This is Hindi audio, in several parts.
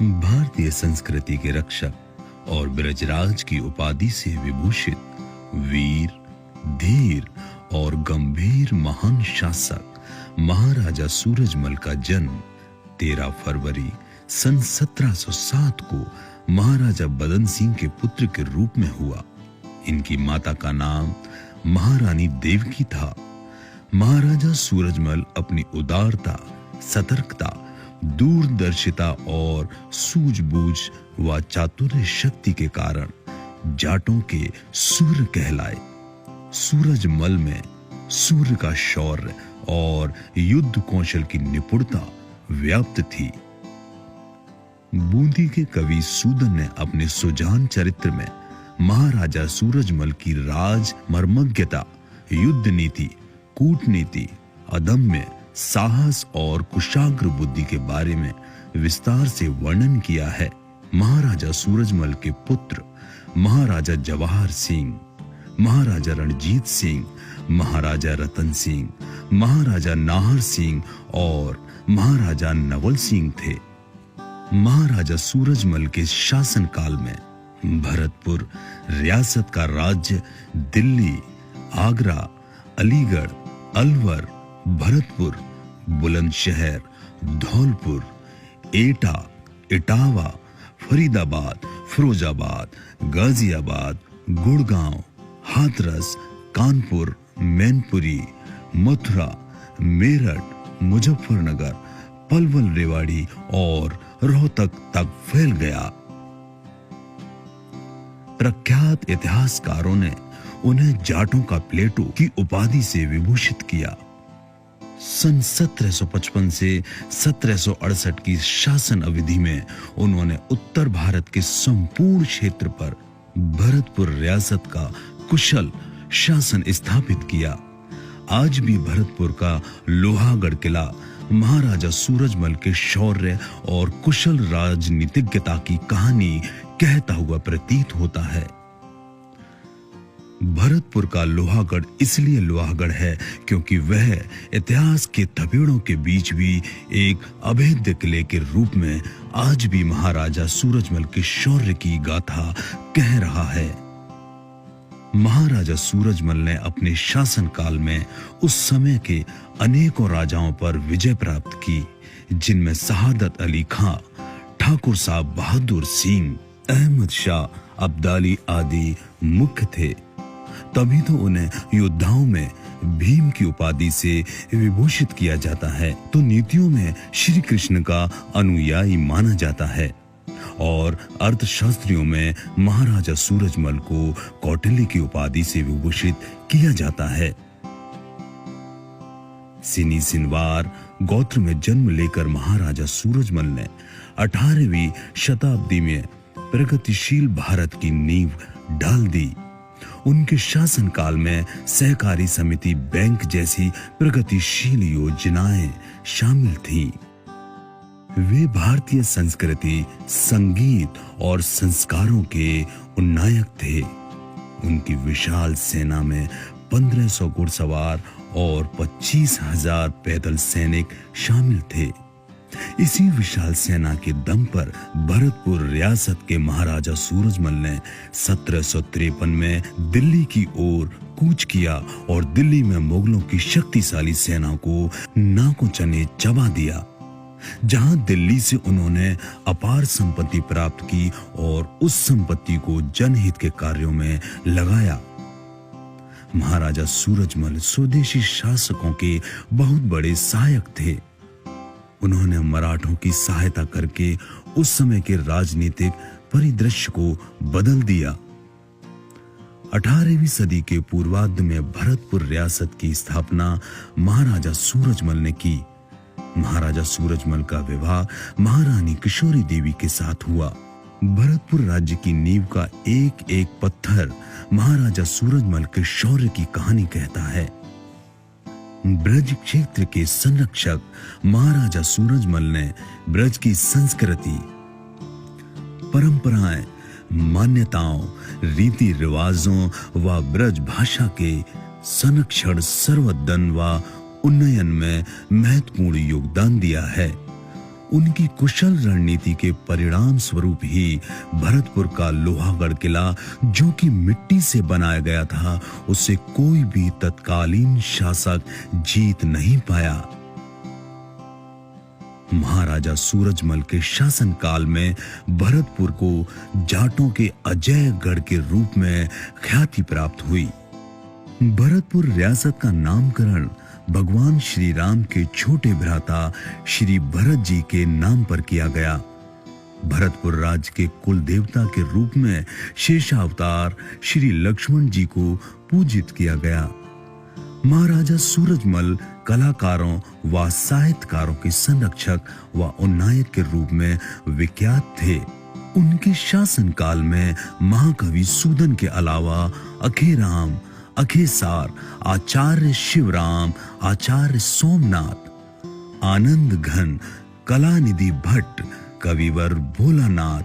भारतीय संस्कृति के रक्षक और ब्रजराज की उपाधि से विभूषित वीर, धीर और गंभीर महान शासक महाराजा सूरजमल का जन्म 13 फरवरी सन 1707 को महाराजा बदन सिंह के पुत्र के रूप में हुआ। इनकी माता का नाम महारानी देवकी था। महाराजा सूरजमल अपनी उदारता, सतर्कता, दूरदर्शिता और सूझबूझ व चातुर्य शक्ति के कारण जाटों के सूर्य कहलाए। सूरजमल में सूर्य का शौर्य और युद्ध कौशल की निपुणता व्याप्त थी। बूंदी के कवि सूदन ने अपने सुजान चरित्र में महाराजा सूरजमल की राज मर्मज्ञता, युद्ध नीति, कूटनीति, अदम्य साहस और कुशाग्र बुद्धि के बारे में विस्तार से वर्णन किया है। महाराजा सूरजमल के पुत्र महाराजा जवाहर सिंह, महाराजा रणजीत सिंह, महाराजा रतन सिंह, महाराजा नाहर सिंह और महाराजा नवल सिंह थे। महाराजा सूरजमल के शासनकाल में भरतपुर रियासत का राज्य दिल्ली, आगरा, अलीगढ़, अलवर, भरतपुर, बुलंदशहर, धौलपुर, एटा, इटावा, फरीदाबाद, फिरोजाबाद, गाजियाबाद, गुड़गांव, हाथरस, कानपुर, मैनपुरी, मथुरा, मेरठ, मुजफ्फरनगर, पलवल, रेवाड़ी और रोहतक तक फैल गया। प्रख्यात इतिहासकारों ने उन्हें जाटों का प्लेटो की उपाधि से विभूषित किया। सन 1755 से 1768 की शासन अवधि में उन्होंने उत्तर भारत के संपूर्ण क्षेत्र पर भरतपुर रियासत का कुशल शासन स्थापित किया। आज भी भरतपुर का लोहागढ़ किला महाराजा सूरजमल के शौर्य और कुशल राजनीतिज्ञता की कहानी कहता हुआ प्रतीत होता है। भरतपुर का लोहागढ़ इसलिए लोहागढ़ है क्योंकि वह इतिहास के थपेड़ों के बीच भी एक अभेद्य किले के रूप में आज भी महाराजा सूरजमल के शौर्य की गाथा कह रहा है। महाराजा सूरजमल ने अपने शासनकाल में उस समय के अनेकों राजाओं पर विजय प्राप्त की, जिनमें शहादत अली खां, ठाकुर साहब बहादुर सिंह, अहमद शाह अब्दाली आदि मुख्य थे। तभी तो उन्हें योद्धाओं में भीम की उपाधि से विभूषित किया जाता है, तो नीतियों में श्री कृष्ण का अनुयायी माना जाता है और अर्थशास्त्रियों में महाराजा सूरजमल को कौटिल्य की उपाधि से विभूषित किया जाता है। सिनी सिनवार गोत्र में जन्म लेकर महाराजा सूरजमल ने 18वीं शताब्दी में प्रगतिशील भारत की नींव डाल दी। उनके शासनकाल में सहकारी समिति बैंक जैसी प्रगतिशील योजनाएं शामिल थीं। वे भारतीय संस्कृति, संगीत और संस्कारों के उन्नायक थे। उनकी विशाल सेना में 1500 घुड़सवार और 25,000 पैदल सैनिक शामिल थे। इसी विशाल सेना के दम पर भरतपुर रियासत के महाराजा सूरजमल ने 1753 में दिल्ली की ओर कूच किया और दिल्ली में मुगलों की शक्तिशाली सेना को नाकों चने चबा दिया, जहां दिल्ली से उन्होंने अपार संपत्ति प्राप्त की और उस संपत्ति को जनहित के कार्यों में लगाया। महाराजा सूरजमल स्वदेशी शासकों के बहुत बड़े सहायक थे। उन्होंने मराठों की सहायता करके उस समय के राजनीतिक परिदृश्य को बदल दिया। 18वीं सदी के पूर्वार्ध में भरतपुर रियासत की स्थापना महाराजा सूरजमल ने की। महाराजा सूरजमल का विवाह महारानी किशोरी देवी के साथ हुआ। भरतपुर राज्य की नींव का एक एक पत्थर महाराजा सूरजमल के शौर्य की कहानी कहता है। ब्रज क्षेत्र के संरक्षक महाराजा सूरजमल ने ब्रज की संस्कृति, परंपराएं, मान्यताओं, रीति रिवाजों व ब्रज भाषा के संरक्षण, संवर्धन व उन्नयन में महत्वपूर्ण योगदान दिया है। उनकी कुशल रणनीति के परिणाम स्वरूप ही भरतपुर का लोहागढ़ किला, जो कि मिट्टी से बनाया गया था, उसे कोई भी तत्कालीन शासक जीत नहीं पाया। महाराजा सूरजमल के शासनकाल में भरतपुर को जाटों के अजयगढ़ के रूप में ख्याति प्राप्त हुई। भरतपुर रियासत का नामकरण भगवान श्री राम के छोटे भ्राता श्री भरत जी के नाम पर किया गया। भरतपुर राज्य के कुल देवता के रूप में शेषावतार श्री लक्ष्मण जी को पूजित किया गया। महाराजा सूरजमल कलाकारों व साहित्यकारों के संरक्षक व उन्नायक के रूप में विख्यात थे। उनके शासनकाल में महाकवि सूदन के अलावा अखेराम, अखेसार, आचार्य शिवराम, आचार्य सोमनाथ, आनंद घन, कलानिधि भट्ट, कविवर भोलानाथ,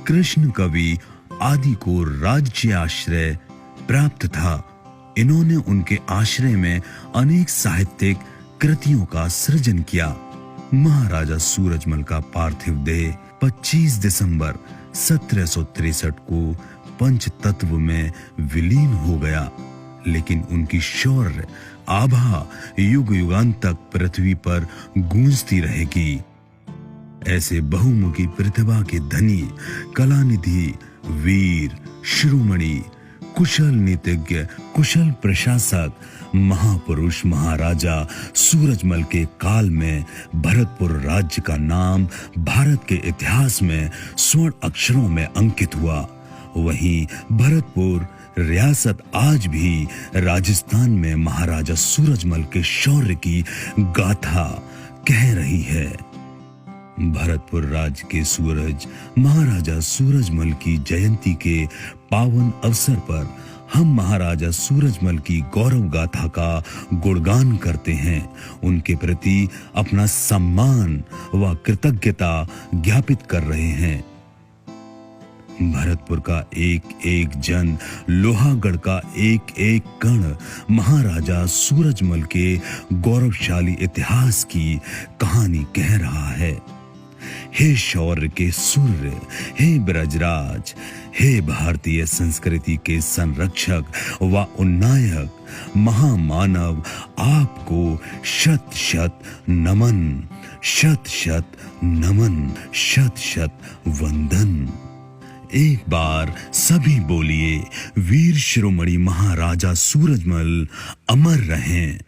कृष्ण कवि आदि को राज्य आश्रय प्राप्त था। इन्होंने उनके आश्रय में अनेक साहित्यिक कृतियों का सृजन किया। महाराजा सूरजमल का पार्थिव देह 25 दिसंबर 1763 को पंचतत्व में विलीन हो गया, लेकिन उनकी शौर्य आभा युग युगांत तक पृथ्वी पर गूंजती रहेगी। ऐसे बहुमुखी प्रतिभा के धनी, कलानिधि, वीर, शिरोमणि, कुशल नीतिज्ञ, कुशल प्रशासक, महापुरुष महाराजा सूरजमल के काल में भरतपुर राज्य का नाम भारत के इतिहास में स्वर्ण अक्षरों में अंकित हुआ। वहीं भरतपुर रियासत आज भी राजस्थान में महाराजा सूरजमल के शौर्य की गाथा कह रही है। भरतपुर राज्य के सूरज महाराजा सूरजमल की जयंती के पावन अवसर पर हम महाराजा सूरजमल की गौरव गाथा का गुणगान करते हैं। उनके प्रति अपना सम्मान व कृतज्ञता ज्ञापित कर रहे हैं। भरतपुर का एक एक जन, लोहागढ़ का एक एक कण महाराजा सूरजमल के गौरवशाली इतिहास की कहानी कह रहा है। हे शौर्य के सूर्य, हे ब्रजराज, हे भारतीय संस्कृति के संरक्षक व उन्नायक, महामानव, आपको शत शत नमन, शत शत नमन, शत शत वंदन। एक बार सभी बोलिए, वीर शिरोमणि महाराजा सूरजमल अमर रहें।